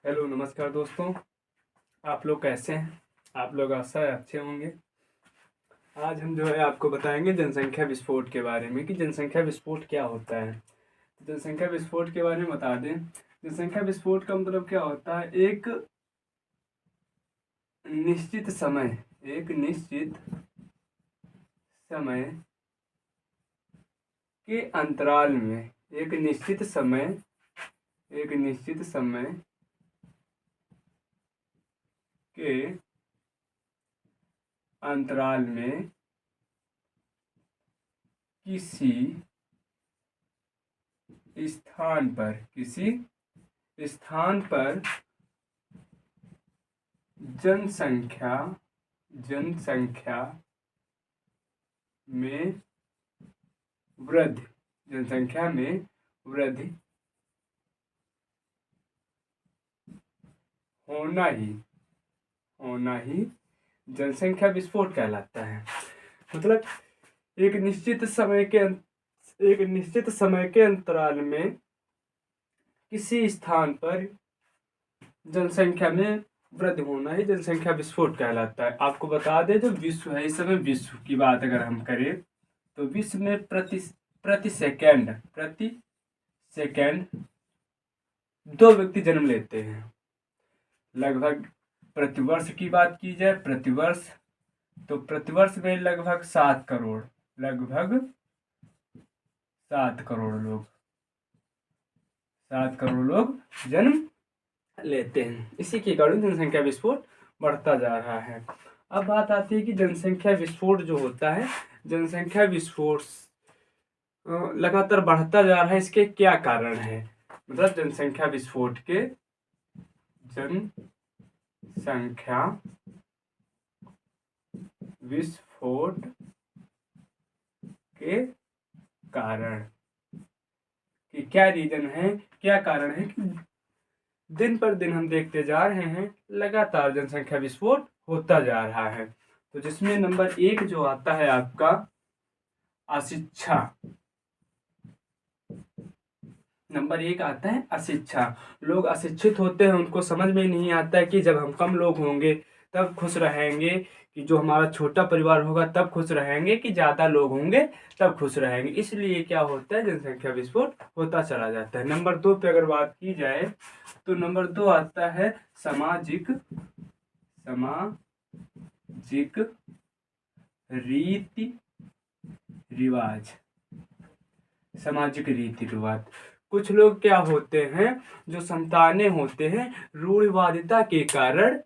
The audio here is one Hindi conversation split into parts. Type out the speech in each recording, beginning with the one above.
हेलो नमस्कार दोस्तों। आप लोग कैसे हैं? आप लोग आशा है अच्छे होंगे। आज हम जो है आपको बताएंगे जनसंख्या विस्फोट के बारे में कि जनसंख्या विस्फोट क्या होता है। तो जनसंख्या विस्फोट के बारे में बता दें। जनसंख्या विस्फोट का मतलब क्या होता है? निश्चित समय एक निश्चित समय के अंतराल में एक निश्चित समय के अंतराल में किसी स्थान पर जनसंख्या में वृद्धि होना ही जनसंख्या विस्फोट कहलाता है। मतलब एक निश्चित समय के अंतराल में किसी स्थान पर जनसंख्या में वृद्धि होना ही जनसंख्या विस्फोट कहलाता है। आपको बता दें, जो विश्व है इस समय, विश्व की बात अगर हम करें तो विश्व में प्रति सेकंड 2 व्यक्ति जन्म लेते हैं। लगभग प्रतिवर्ष की बात की जाए, प्रतिवर्ष में लगभग 7 करोड़ लोग जन्म लेते हैं। इसी के कारण जनसंख्या विस्फोट बढ़ता जा रहा है। अब बात आती है कि जनसंख्या विस्फोट जो होता है, जनसंख्या विस्फोट लगातार बढ़ता जा रहा है, इसके क्या कारण है? मतलब जनसंख्या विस्फोट के कारण कि क्या रीजन है, क्या कारण है कि दिन पर दिन हम देखते जा रहे हैं लगातार जनसंख्या विस्फोट होता जा रहा है। तो जिसमें नंबर 1 जो आता है आपका अशिक्षा। नंबर 1 आता है अशिक्षा। लोग अशिक्षित होते हैं, उनको समझ में नहीं आता है कि जब हम कम लोग होंगे तब खुश रहेंगे, कि जो हमारा छोटा परिवार होगा तब खुश रहेंगे, कि ज़्यादा लोग होंगे तब खुश रहेंगे। इसलिए क्या होता है, जनसंख्या विस्फोट होता चला जाता है। नंबर 2 पे अगर बात की जाए तो नंबर 2 आता है सामाजिक रीति रिवाज। कुछ लोग क्या होते हैं, जो संतानें होते हैं, रूढ़िवादिता के कारण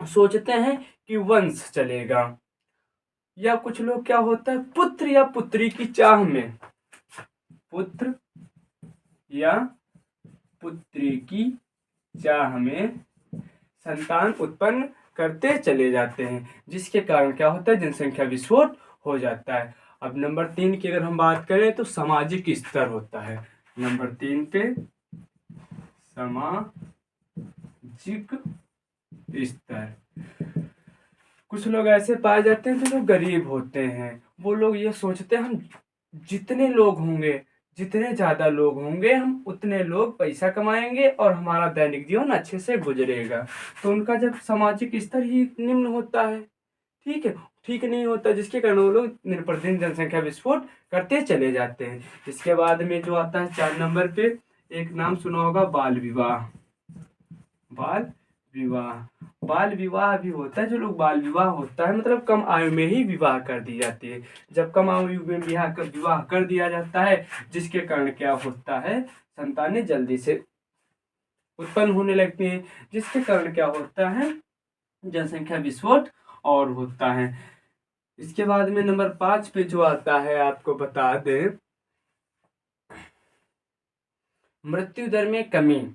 सोचते हैं कि वंश चलेगा। या कुछ लोग क्या होता है, पुत्र या पुत्री की चाह में संतान उत्पन्न करते चले जाते हैं, जिसके कारण क्या होता है, जनसंख्या विस्फोट हो जाता है। अब नंबर 3 की अगर हम बात करें तो सामाजिक स्तर होता है। नंबर 3 पे सामाजिक स्तर। कुछ लोग ऐसे पाए जाते हैं जो गरीब होते हैं। वो लोग ये सोचते हैं हम जितने लोग होंगे, जितने ज़्यादा लोग होंगे, हम उतने लोग पैसा कमाएंगे और हमारा दैनिक जीवन अच्छे से गुजरेगा। तो उनका जब सामाजिक स्तर ही निम्न होता है, ठीक है, ठीक नहीं होता, जिसके कारण वो लोग दिन पर दिन जनसंख्या विस्फोट करते चले जाते हैं। इसके बाद में जो आता है 4 नंबर पे, एक नाम सुना होगा, बाल विवाह। बाल विवाह भी होता है। जो लोग बाल विवाह होता है मतलब कम आयु में ही विवाह कर दी जाती है। जब कम आयु में विवाह कर दिया जाता है, जिसके कारण क्या होता है, संतानें जल्दी से उत्पन्न होने लगती हैं, जिसके कारण क्या होता है, जनसंख्या विस्फोट और होता है। इसके बाद में नंबर 5 पे जो आता है, आपको बता दें, मृत्यु दर में कमी।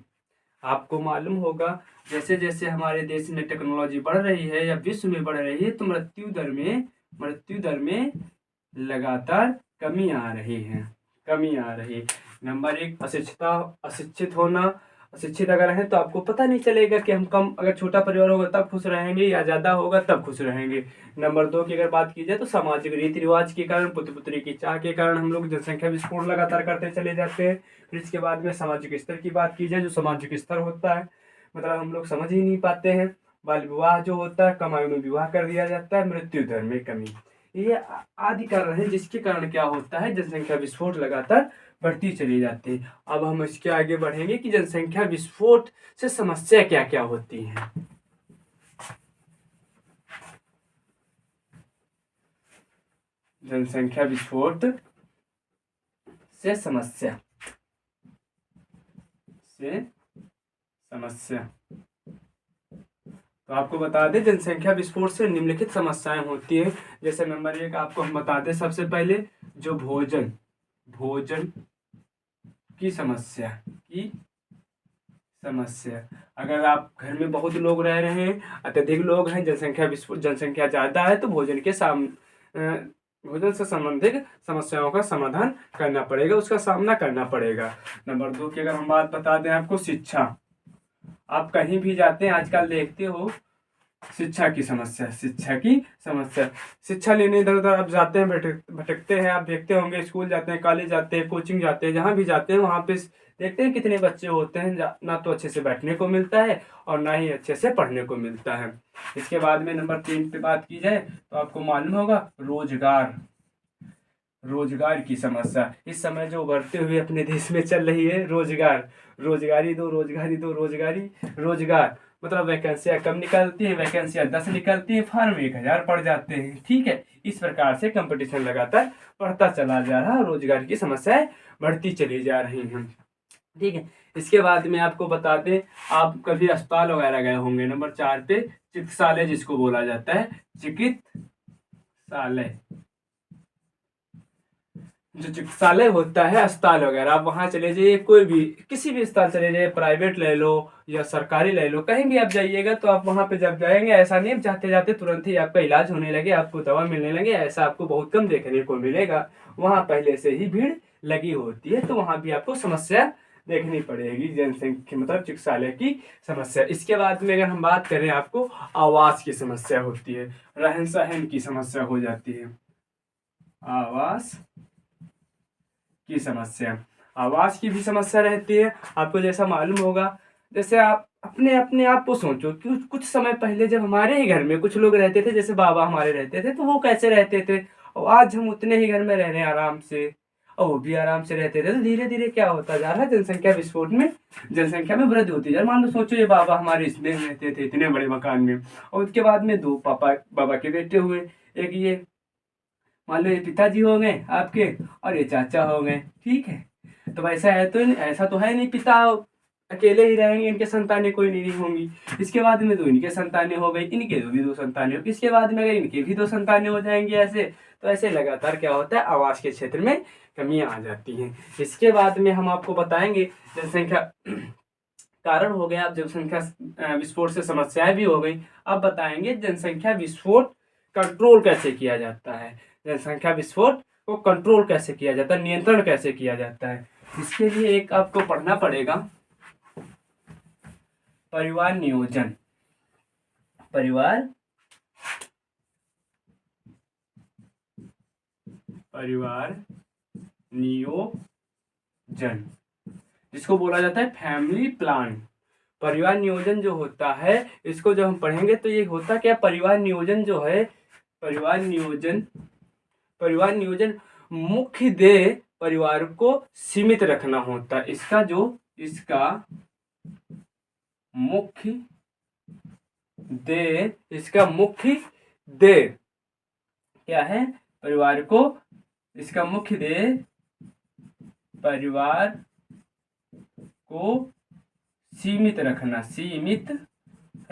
आपको मालूम होगा जैसे जैसे हमारे देश में टेक्नोलॉजी बढ़ रही है या विश्व में बढ़ रही है, तो मृत्यु दर में लगातार कमी आ रही है। नंबर 1 अशिक्षित अगर है तो आपको पता नहीं चलेगा कि हम कम, अगर छोटा परिवार होगा तब खुश रहेंगे या ज़्यादा होगा तब खुश रहेंगे। नंबर 2 की अगर बात की जाए तो सामाजिक रीति रिवाज के कारण, पुत्र पुत्री की चाह के कारण हम लोग जनसंख्या विस्फोट लगातार करते चले जाते हैं। फिर इसके बाद में सामाजिक स्तर की बात की जाए, जो सामाजिक स्तर होता है, मतलब हम लोग समझ ही नहीं पाते हैं। बाल विवाह जो होता है, कम आयु में विवाह कर दिया जाता है, मृत्यु दर में कमी, ये आदि कारण है जिसके कारण क्या होता है, जनसंख्या विस्फोट लगातार बढ़ती चली जाती है। अब हम इसके आगे बढ़ेंगे कि जनसंख्या विस्फोट से समस्या क्या क्या होती है। जनसंख्या विस्फोट से समस्या तो आपको बता दें, जनसंख्या विस्फोट से निम्नलिखित समस्याएं होती हैं। जैसे नंबर 1 आपको हम बताते हैं, सबसे पहले जो भोजन की समस्या अगर आप घर में बहुत लोग रह रहे हैं, अत्यधिक लोग हैं, जनसंख्या ज़्यादा है, तो भोजन से संबंधित समस्याओं का समाधान करना पड़ेगा, उसका सामना करना पड़ेगा। नंबर 2 की अगर हम बात बता दें आपको, शिक्षा। आप कहीं भी जाते हैं आजकल देखते हो, शिक्षा की समस्या शिक्षा लेने इधर उधर आप जाते हैं, भटकते हैं, आप देखते होंगे, स्कूल जाते हैं, कॉलेज जाते हैं, कोचिंग जाते हैं, जहाँ भी जाते हैं वहाँ पे देखते हैं कितने बच्चे होते हैं, ना तो अच्छे से बैठने को मिलता है और ना ही अच्छे से पढ़ने को मिलता है। इसके बाद में नंबर 3 पे बात की जाए तो आपको मालूम होगा, रोजगार की समस्या। इस समय जो बढ़ते हुए अपने देश में चल रही है, रोजगार, मतलब वैकेंसियां कम निकलती हैं, वैकेंसियां 10 निकलती हैं, फॉर्म 1000 पड़ जाते हैं। ठीक है, इस प्रकार से कंपटीशन लगातार बढ़ता चला जा रहा है, रोजगार की समस्याएं बढ़ती चली जा रही हैं। ठीक है, इसके बाद में आपको बता दें, आप कभी अस्पताल वगैरह गए होंगे। नंबर 4 पे चिकित्सालय जिसको बोला जाता है, चिकित्सालय, जो चिकित्सालय होता है, अस्पताल वगैरह, आप वहाँ चले जाइए, कोई भी किसी भी अस्पताल चले जाइए, प्राइवेट ले लो या सरकारी ले लो, कहीं भी आप जाइएगा तो आप वहाँ पे जब जाएंगे, ऐसा नहीं जाते जाते तुरंत ही आपका इलाज होने लगे, आपको दवा मिलने लगे, ऐसा आपको बहुत कम देखने को मिलेगा। वहाँ पहले से ही भीड़ लगी होती है, तो वहाँ भी आपको समस्या देखनी पड़ेगी, जनसंख्या मतलब चिकित्सालय की समस्या। इसके बाद में अगर हम बात करें, आपको आवास की समस्या होती है, रहन सहन की समस्या हो जाती है। आवास की भी समस्या रहती है। आपको जैसा मालूम होगा, जैसे आप अपने आप को सोचो कि कुछ समय पहले जब हमारे ही घर में कुछ लोग रहते थे, जैसे बाबा हमारे रहते थे, तो वो कैसे रहते थे, और आज हम उतने ही घर में रह रहे हैं आराम से, और वो भी आराम से रहते थे। तो धीरे धीरे क्या होता जा रहा है, जनसंख्या में वृद्धि होती जा रही है। मान लो सोचो, ये बाबा हमारे इसमें रहते थे इतने बड़े मकान में, और उसके बाद में 2 बाबा के बेटे हुए, एक ये मान लो ये पिताजी हो गए आपके, और ये चाचा हो गए। ठीक है, तो ऐसा तो है नहीं, पिता अकेले ही रहेंगे, इनके संतानें कोई नहीं होंगी। इसके बाद में 2 इनके संतानें हो गई, इनके भी 2 संतानें हो, इसके बाद में अगर इनके भी 2 संतानें हो जाएंगी ऐसे, तो ऐसे लगातार क्या होता है, आवास के क्षेत्र में कमियां आ जाती हैं। इसके बाद में हम आपको बताएंगे, जनसंख्या कारण हो गया, अब जनसंख्या विस्फोट से समस्याएं भी हो गई। अब बताएंगे जनसंख्या विस्फोट कंट्रोल कैसे किया जाता है, जनसंख्या विस्फोट को कंट्रोल कैसे किया जाता है, नियंत्रण कैसे किया जाता है। इसके लिए एक आपको पढ़ना पड़ेगा, परिवार नियोजन। जिसको बोला जाता है फैमिली प्लान। परिवार नियोजन जो होता है, इसको जब हम पढ़ेंगे तो ये होता क्या, परिवार नियोजन जो है, परिवार नियोजन मुख्य ध्येय परिवार को सीमित रखना होता है। इसका मुख्य ध्येय क्या है, इसका मुख्य ध्येय परिवार को सीमित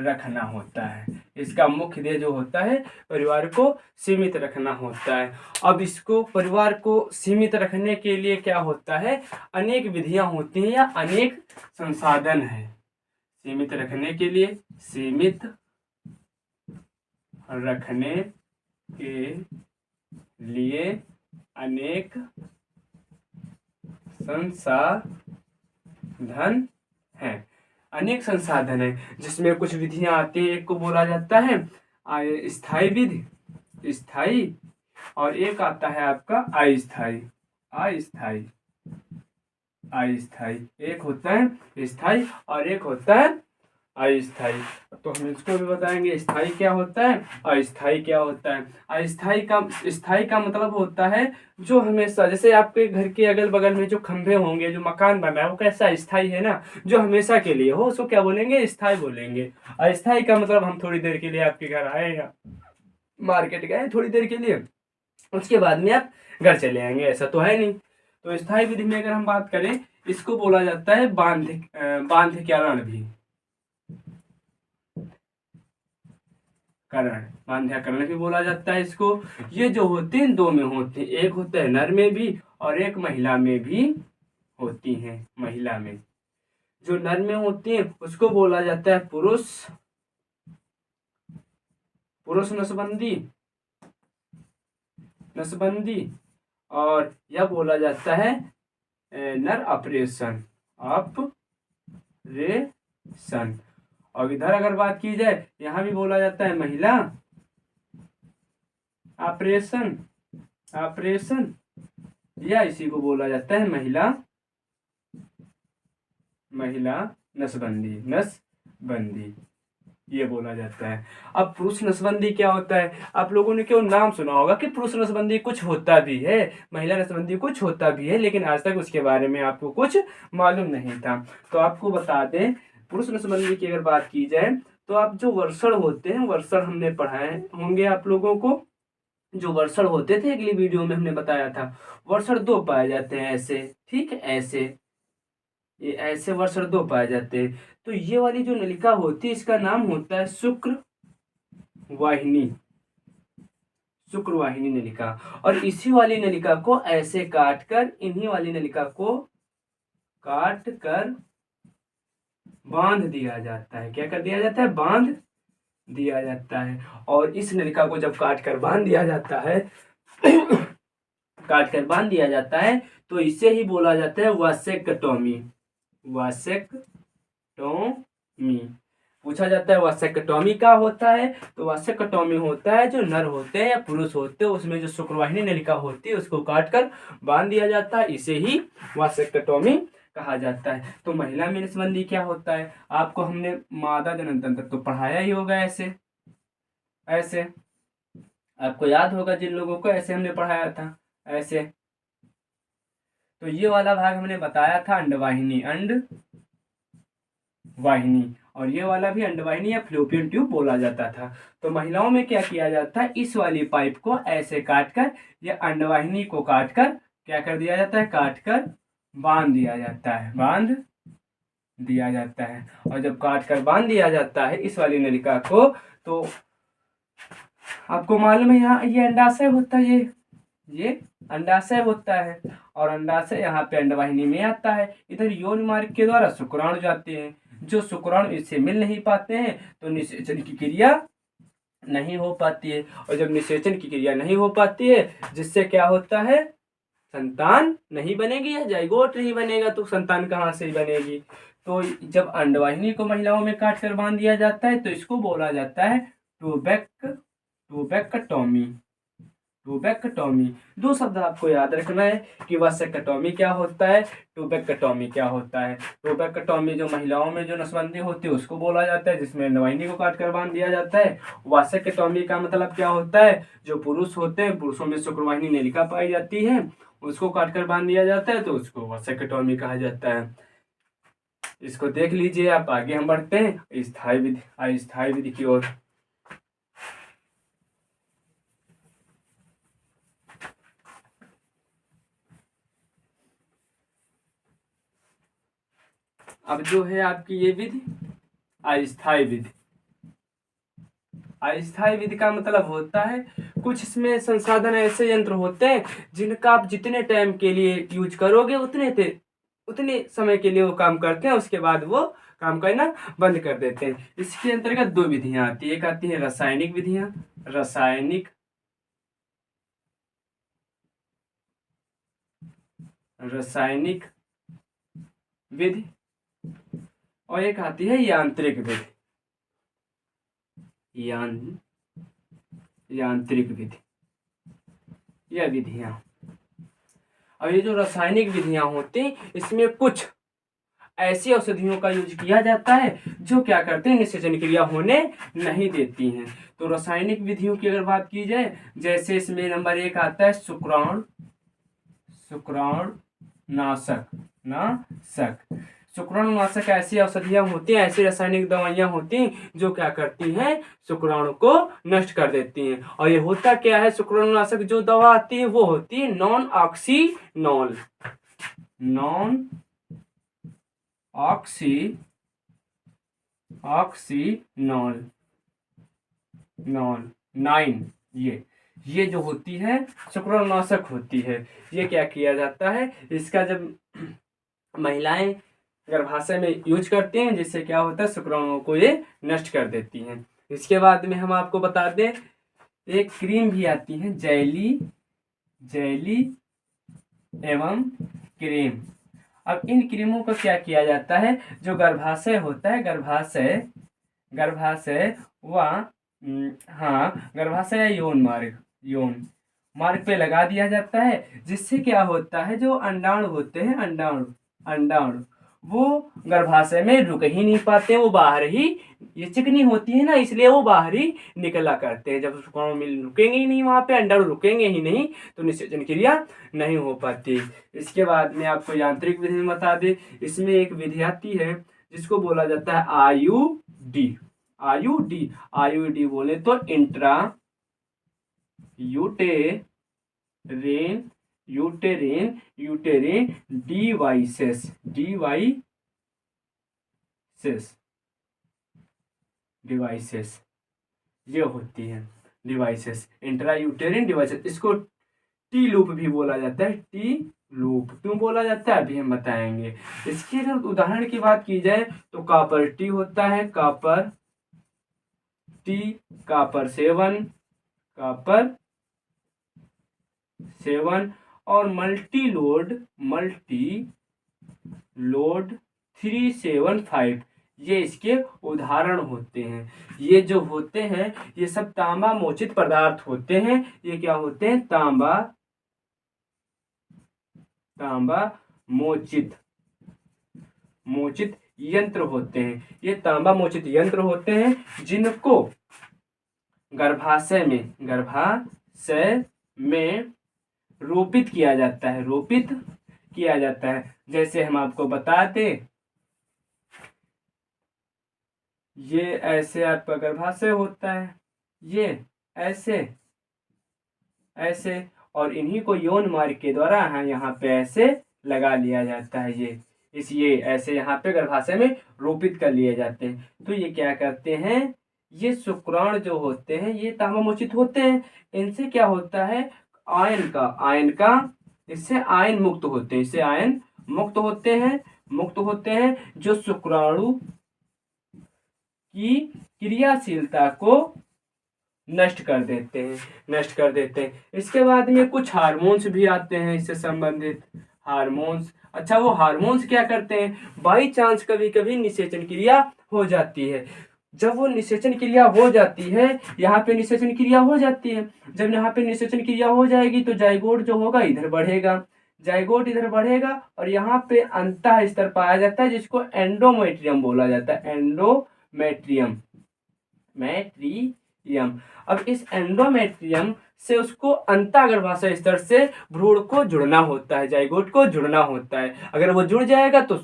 रखना होता है। इसका मुख्य ध्येय जो होता है, परिवार को सीमित रखना होता है। अब इसको परिवार को सीमित रखने के लिए क्या होता है, अनेक विधियां होती हैं या अनेक संसाधन है। सीमित रखने के लिए अनेक संसाधन है, जिसमें कुछ विधियां आती हैं। एक को बोला जाता है स्थायी विधि, और एक आता है आपका अस्थायी। एक होता है स्थायी और एक होता है अस्थाई। तो हम इसको भी बताएंगे स्थाई क्या होता है, अस्थाई क्या होता है। स्थाई का मतलब होता है जो हमेशा, जैसे आपके घर के अगल बगल में जो खंभे होंगे, जो मकान बना है वो कैसा स्थाई है ना, जो हमेशा के लिए हो उसको क्या बोलेंगे, स्थाई बोलेंगे। अस्थाई का मतलब हम थोड़ी देर के लिए आपके घर आए या मार्केट गए थोड़ी देर के लिए, उसके बाद में आप घर चले आएंगे, ऐसा तो है नहीं। तो स्थाई विधि में अगर हम बात करें, इसको बोला जाता है बांध्यकरण भी, करण, बांध्यकरण भी बोला जाता है इसको। ये जो होते हैं दो में होते हैं, एक होता है नर में भी और एक महिला में भी होती हैं। महिला में, जो नर में होती हैं उसको बोला जाता है पुरुष, पुरुष नसबंदी, नसबंदी। और यह बोला जाता है नर ऑपरेशन, ऑपरेशन। और इधर अगर बात की जाए, यहाँ भी बोला जाता है महिला ऑपरेशन, ऑपरेशन, या इसी को बोला जाता है महिला, महिला नसबंदी, नसबंदी ये बोला जाता है। अब पुरुष नसबंदी क्या होता है, आप लोगों ने क्यों नाम सुना होगा कि पुरुष नसबंदी कुछ होता भी है, महिला नसबंदी कुछ होता भी है, लेकिन आज तक उसके बारे में आपको कुछ मालूम नहीं था। तो आपको बता दें, पुरुष नसबंदी की अगर बात की जाए तो आप जो वर्षण होते हैं, वर्षण हमने पढ़ाए होंगे आप लोगों को। जो वर्षण होते थे अगली वीडियो में हमने बताया था, वर्षण दो पाए जाते हैं ऐसे, ठीक है, ऐसे, ये ऐसे वर्षण दो पाए जाते हैं। तो ये वाली जो नलिका होती है इसका नाम होता है शुक्र वाहिनी, शुक्र वाहिनी नलिका। और इसी वाली नलिका को ऐसे काट कर, इन्हीं वाली नलिका को काट कर बांध दिया जाता है। क्या कर दिया जाता है, बांध दिया जाता है। और इस नलिका को जब काट कर बांध दिया जाता है काट कर बांध दिया जाता है, तो इसे ही बोला जाता है वासेक्टोमी, वासेक्टोमी। पूछा जाता है वासेक्टोमी क्या होता है, तो वासेक्टोमी होता है जो नर होते हैं या पुरुष होते हैं उसमें जो शुक्रवाहिनी नलिका होती है उसको काट कर बांध दिया जाता है, इसे ही वासेक्टोमी कहा जाता है। तो महिला में नसबंदी क्या होता है, आपको हमने मादा जनन तंत्र तो पढ़ाया ही होगा, ऐसे ऐसे आपको याद होगा, जिन लोगों को ऐसे हमने पढ़ाया था ऐसे। तो ये वाला भाग हमने बताया था अंडवाहिनी, अंड वाहिनी, और ये वाला भी अंडवाहिनी या फ्लोपियन ट्यूब बोला जाता था। तो महिलाओं में क्या किया जाता है, इस वाली पाइप को ऐसे काट कर या अंडवाहिनी को काट कर क्या कर दिया जाता है, काट कर बांध दिया जाता है, बांध दिया जाता है। और जब काट कर बांध दिया जाता है इस वाली नलिका को, तो आपको मालूम है यहाँ ये अंडाशय होता है, ये अंडाशय होता है, और अंडाशय यहाँ पे अंडवाहिनी में आता है। इधर यौन मार्ग के द्वारा शुक्राणु जाते हैं, जो शुक्राणु इससे मिल नहीं पाते हैं तो निषेचन की क्रिया नहीं हो पाती है। और जब निषेचन की क्रिया नहीं हो पाती है, जिससे क्या होता है, संतान नहीं बनेगी या जाइगोट नहीं बनेगा, तो संतान कहाँ से बनेगी। तो जब अंडवाहिनी को महिलाओं में काट कर बांध दिया जाता है तो इसको बोला जाता है टूबेक्टोमी, टूबेक्टोमी। दो शब्द आपको याद रखना है कि वासेक्टोमी क्या होता है, टूबेक्टोमी क्या होता है। टूबेक्टोमी जो महिलाओं में जो नसबंदी होती है उसको बोला जाता है, जिसमें अंडवाहिनी को काट कर बांध दिया जाता है। वासेक्टोमी का मतलब क्या होता है, जो पुरुष होते हैं, पुरुषों में शुक्रवाहिनी नलिका पाई जाती है, उसको काट कर बांध दिया जाता है, तो उसको वासेक्टोमी कहा जाता है। इसको देख लीजिए आप। आगे हम बढ़ते हैं स्थायी विधि, अस्थायी विधि की ओर। अब जो है आपकी ये विधि अस्थायी विधि, अस्थायी विधि का मतलब होता है कुछ इसमें संसाधन ऐसे यंत्र होते हैं जिनका आप जितने टाइम के लिए यूज करोगे उतने समय के लिए वो काम करते हैं, उसके बाद वो काम करना बंद कर देते हैं। इसके अंतर्गत दो विधियां आती है, एक आती है रासायनिक विधियां, रासायनिक रासायनिक विधि, और एक आती है यांत्रिक विधि, यांत्रिक विधि, यह विधियां। और ये जो रासायनिक विधियां होती हैं इसमें कुछ ऐसी औषधियों का यूज किया जाता है जो क्या करते हैं, निषेचन क्रिया होने नहीं देती हैं। तो रासायनिक विधियों की अगर बात की जाए, जैसे इसमें नंबर 1 आता है शुक्राणुनाशक। शुक्राणुनाशक ऐसी औषधियां होती हैं, ऐसी रासायनिक दवाइयां होती हैं जो क्या करती हैं, शुक्राणु को नष्ट कर देती हैं। और ये होता क्या है, शुक्राणुनाशक जो दवा आती है वो होती है नॉन ऑक्सीनोल, नॉन 9। ये जो होती है शुक्राणुनाशक होती है। ये क्या किया जाता है, इसका जब महिलाएं गर्भाशय में यूज करते हैं, जिससे क्या होता है, शुक्राणुओं को ये नष्ट कर देती हैं। इसके बाद में हम आपको बता दें, एक क्रीम भी आती है, जैली एवं क्रीम। अब इन क्रीमों को क्या किया जाता है, जो गर्भाशय होता है, गर्भाशय गर्भाशय या यौन मार्ग पे लगा दिया जाता है, जिससे क्या होता है, जो अंडाणु होते हैं, अंडाणु वो गर्भाशय में रुक ही नहीं पाते, वो बाहर ही, ये चिकनी होती है ना, इसलिए वो बाहर ही निकला करते हैं। जब शुक्राणु मिल रुकेंगे ही नहीं, वहां पे अंडाणु रुकेंगे ही नहीं, तो निषेचन क्रिया नहीं हो पाती। इसके बाद में आपको यांत्रिक विधि में बता दे, इसमें एक विधि आती है जिसको बोला जाता है आईयूडी बोले तो इंट्रा यूटेरिन डिवाइसेस ये होती है, डिवाइसेस, इंट्रा यूटेरिन डिवाइसेस। इसको टी लूप भी बोला जाता है। टी लूप क्यों बोला जाता है, अभी हम बताएंगे। इसके अगर उदाहरण की बात की जाए तो कॉपर टी होता है, कॉपर 7 और मल्टी लोड 375, ये इसके उदाहरण होते हैं। ये जो होते हैं ये सब तांबा मोचित पदार्थ होते हैं। ये क्या होते हैं, तांबा मोचित यंत्र होते हैं। ये तांबा मोचित यंत्र होते हैं जिनको गर्भाशय में रोपित किया जाता है। जैसे हम आपको बताते, ये ऐसे आपका गर्भाशय होता है, ये ऐसे और इन्हीं को यौन मार्ग के द्वारा यहाँ पे ऐसे लगा लिया जाता है। ये ऐसे यहाँ पे गर्भाशय में रोपित कर लिए जाते हैं। तो ये क्या करते हैं, ये शुक्राणु जो होते हैं ये तांबामोचित होते हैं। इनसे क्या होता है, आयन का इससे आयन मुक्त होते हैं जो शुक्राणु की क्रियाशीलता को नष्ट कर देते हैं। इसके बाद में कुछ हार्मोन्स भी आते हैं इससे संबंधित, हार्मोन्स। अच्छा, वो हार्मोन्स क्या करते हैं, बाई चांस कभी कभी निषेचन क्रिया हो जाती है। जब वो निषेचन क्रिया हो जाती है, यहाँ पे निषेचन क्रिया हो जाती है, जब यहाँ पे निषेचन क्रिया हो जाएगी तो जाइगोट जो होगा इधर बढ़ेगा और यहाँ पे अंतः स्तर पाया जाता है, जिसको एंडोमेट्रियम बोला जाता है। एंडोमेट्रियम। अब इस एंडोमेट्रियम से उसको अंतःगर्भाशय स्तर से भ्रूण को जुड़ना होता है, जाइगोट को जुड़ना होता है। अगर वो जुड़ जाएगा तो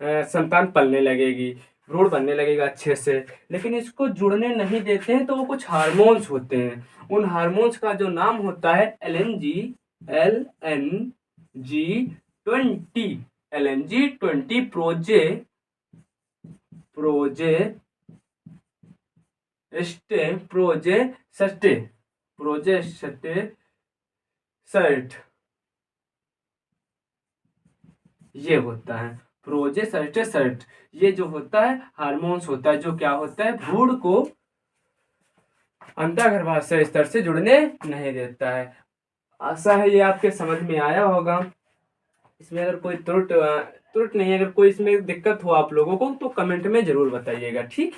संतान पलने लगेगी, भ्रूण बनने लगेगा अच्छे से। लेकिन इसको जुड़ने नहीं देते हैं तो वो कुछ हार्मोन्स होते हैं। उन हार्मोन्स का जो नाम होता है LNG 20 प्रोजेस्टेसर्ट ये होता है, प्रोजेस्टेसर्ट। ये जो होता है हार्मोन्स होता है, जो क्या होता है, भ्रूण को अंतःगर्भाशय स्तर से जुड़ने नहीं देता है। आशा है ये आपके समझ में आया होगा। इसमें अगर कोई त्रुटि नहीं, अगर कोई इसमें दिक्कत हो आप लोगों को तो कमेंट में जरूर बताइएगा, ठीक।